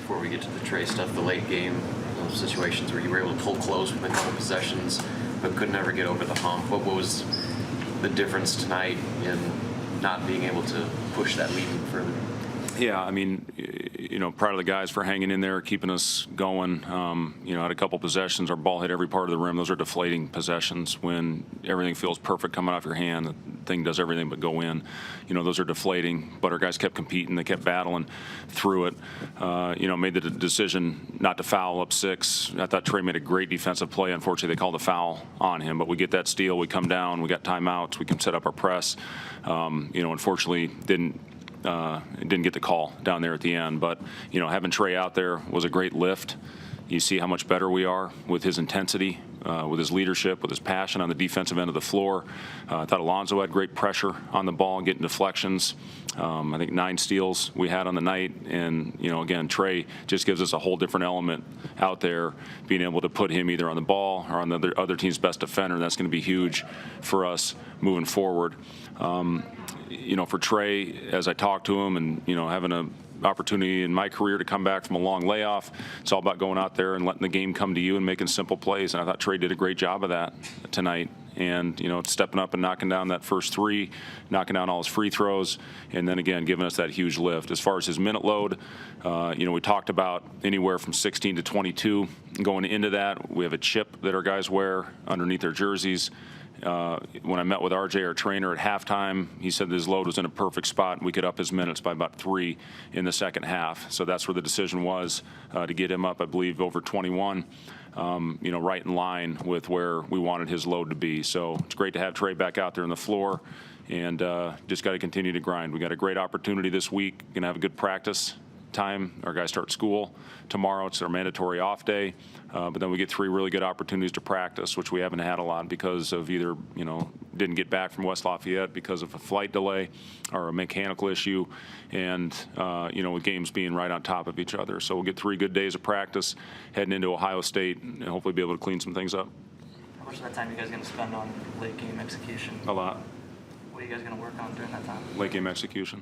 before we get to the Trey stuff, the late game, those situations where you were able to pull close with a couple possessions, but could never get over the hump. What was the difference tonight in not being able to push that lead even further? Yeah, I mean, proud of the guys for hanging in there, keeping us going. Had a couple possessions, our ball hit every part of the rim. Those are deflating possessions when everything feels perfect coming off your hand. The thing does everything but go in. Those are deflating, but our guys kept competing. They kept battling through it. Made the decision not to foul up 6. I thought Trey made a great defensive play. Unfortunately, they called a foul on him, but we get that steal. We come down. We got timeouts. We can set up our press. Unfortunately, didn't get the call down there at the end. But, having Trey out there was a great lift. You see how much better we are with his intensity, with his leadership, with his passion on the defensive end of the floor. I thought Alonzo had great pressure on the ball, getting deflections. I think 9 steals we had on the night. And, again, Trey just gives us a whole different element out there, being able to put him either on the ball or on the other team's best defender. That's going to be huge for us moving forward. For Trey, as I talked to him and, having an opportunity in my career to come back from a long layoff, it's all about going out there and letting the game come to you and making simple plays. And I thought Trey did a great job of that tonight. And, stepping up and knocking down that first 3, knocking down all his free throws, and then, again, giving us that huge lift. As far as his minute load, we talked about anywhere from 16 to 22. Going into that, we have a chip that our guys wear underneath their jerseys. When I met with RJ, our trainer, at halftime, he said his load was in a perfect spot. We could up his minutes by about 3 in the second half. So that's where the decision was, to get him up, I believe, over 21, right in line with where we wanted his load to be. So it's great to have Trey back out there on the floor, and just got to continue to grind. We got a great opportunity this week. Going to have a good practice time. Our guys start school tomorrow. It's their mandatory off day. But then we get 3 really good opportunities to practice, which we haven't had a lot because of either, didn't get back from West Lafayette because of a flight delay or a mechanical issue, and, with games being right on top of each other. So we'll get 3 good days of practice heading into Ohio State and hopefully be able to clean some things up. How much of that time are you guys going to spend on late game execution? A lot. What are you guys going to work on during that time? Late game execution.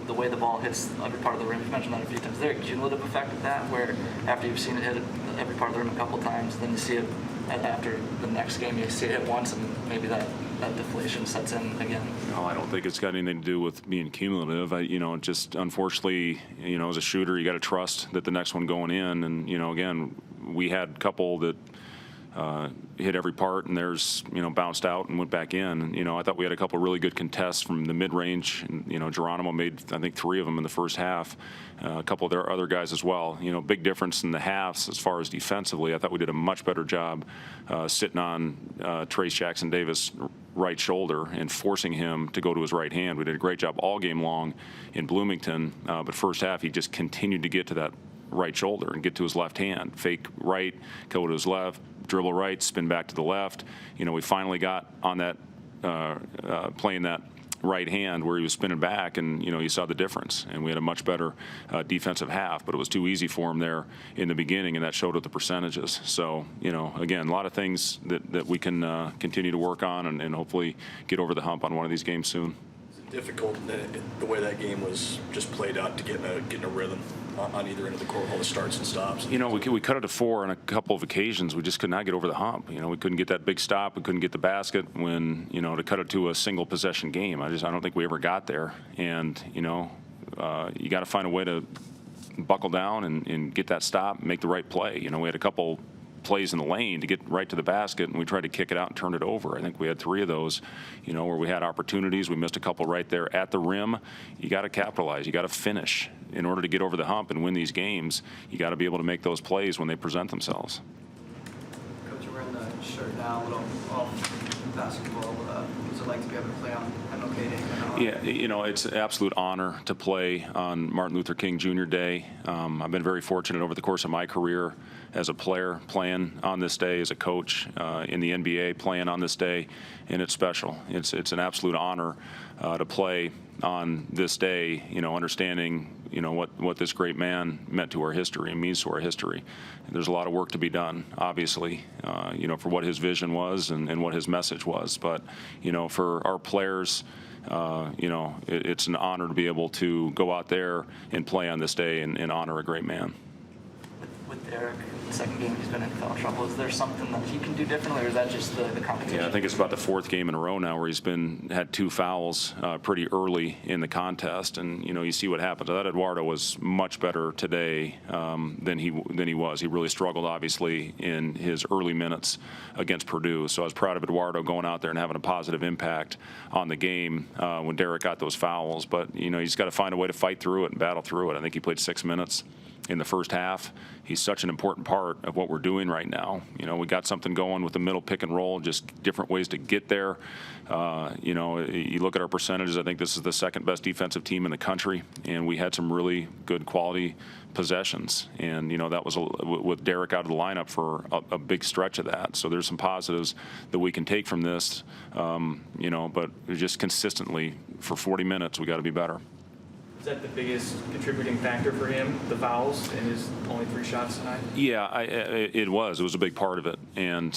The way the ball hits every part of the rim, you mentioned that a few times. Is there a cumulative effect of that, where after you've seen it hit every part of the rim a couple times, then you see it after the next game, you see it hit once, and maybe that deflation sets in again? No, I don't think it's got anything to do with being cumulative. Just unfortunately, as a shooter, you got to trust that the next one going in. And, again, we had a couple that hit every part, and there's, bounced out and went back in. And, I thought we had a couple really good contests from the mid-range. And, Geronimo made, I think, 3 of them in the first half. A couple of their other guys as well. Big difference in the halves as far as defensively. I thought we did a much better job sitting on Trace Jackson Davis' right shoulder and forcing him to go to his right hand. We did a great job all game long in Bloomington, but first half he just continued to get to that right shoulder and get to his left hand. Fake right, go to his left, dribble right, spin back to the left. We finally got on that, playing that right hand where he was spinning back, and, you saw the difference. And we had a much better defensive half, but it was too easy for him there in the beginning, and that showed with the percentages. So, again, a lot of things that we can continue to work on and hopefully get over the hump on one of these games soon. Difficult the way that game was just played out to get in a rhythm on either end of the court, all the starts and stops. We cut it to 4 on a couple of occasions. We just could not get over the hump. We couldn't get that big stop. We couldn't get the basket when, to cut it to a single possession game. I don't think we ever got there. And, you got to find a way to buckle down and get that stop, make the right play. We had a couple plays in the lane to get right to the basket, and we tried to kick it out and turn it over. I think we had 3 of those, where we had opportunities. We missed a couple right there at the rim. You got to capitalize. You got to finish. In order to get over the hump and win these games, you got to be able to make those plays when they present themselves. Coach, you're wearing the shirt now, a little off basketball. What's it like to be able to play on MLK Day? Yeah, it's an absolute honor to play on Martin Luther King Jr. Day. I've been very fortunate over the course of my career as a player playing on this day, as a coach in the NBA playing on this day, and it's special. It's an absolute honor to play on this day, understanding what this great man meant to our history and means to our history. And there's a lot of work to be done, obviously, for what his vision was and what his message was. But, for our players, it's an honor to be able to go out there and play on this day and honor a great man. With Derek, the second game he's been in foul trouble, is there something that he can do differently, or is that just the competition? Yeah, I think it's about the fourth game in a row now where he's had 2 fouls pretty early in the contest, and you see what happens. That Eduardo was much better today than he was. He really struggled, obviously, in his early minutes against Purdue. So I was proud of Eduardo going out there and having a positive impact on the game when Derek got those fouls. But he's got to find a way to fight through it and battle through it. I think he played 6 minutes in the first half. He's such an important part of what we're doing right now. We got something going with the middle pick and roll, just different ways to get there. You look at our percentages, I think this is the second best defensive team in the country, and we had some really good quality possessions. And, that was with Derek out of the lineup for a big stretch of that. So there's some positives that we can take from this, but just consistently for 40 minutes, we got to be better. Is that the biggest contributing factor for him, the fouls and his only 3 shots tonight? Yeah, it was. It was a big part of it. And,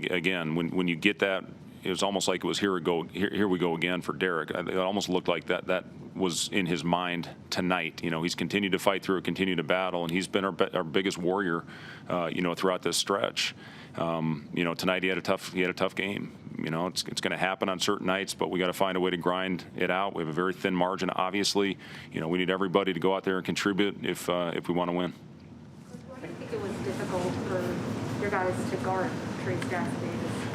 again, when you get that, it was almost like it was here we go again for Derek. It almost looked like that was in his mind tonight. He's continued to fight through it, continued to battle, and he's been our biggest warrior, throughout this stretch. Tonight he had a tough game. It's going to happen on certain nights, but we got to find a way to grind it out. We have a very thin margin, obviously. We need everybody to go out there and contribute if we want to win. Why do you think it was difficult for your guys to guard Trey McGowens?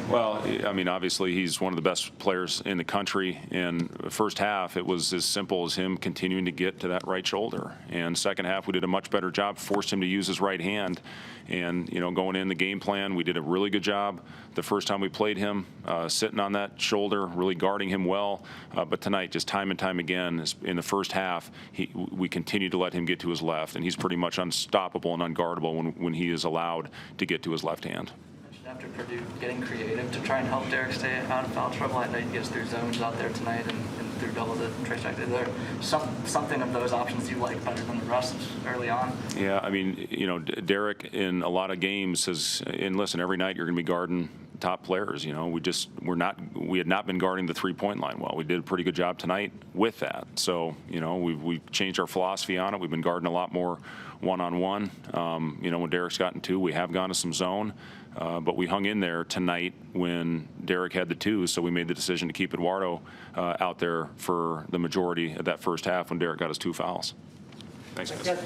Well, obviously he's one of the best players in the country. And the first half, it was as simple as him continuing to get to that right shoulder. And second half, we did a much better job, forced him to use his right hand. And, going in the game plan, we did a really good job the first time we played him, sitting on that shoulder, really guarding him well. But tonight, just time and time again, in the first half, we continued to let him get to his left. And he's pretty much unstoppable and unguardable when he is allowed to get to his left hand. After Purdue getting creative to try and help Derek stay out of foul trouble, I know he gets through zones out there tonight and through double the Trey strike. Is there something of those options you like better than the rest early on? Yeah, Derek in a lot of games says, and listen, every night you're going to be guarding top players. We had not been guarding the 3-point line well. We did a pretty good job tonight with that. So, we've changed our philosophy on it. We've been guarding a lot more one-on-one. When Derek's gotten 2, we have gone to some zone. But we hung in there tonight when Derek had the 2, so we made the decision to keep Eduardo out there for the majority of that first half when Derek got his 2 fouls. Thanks, guys.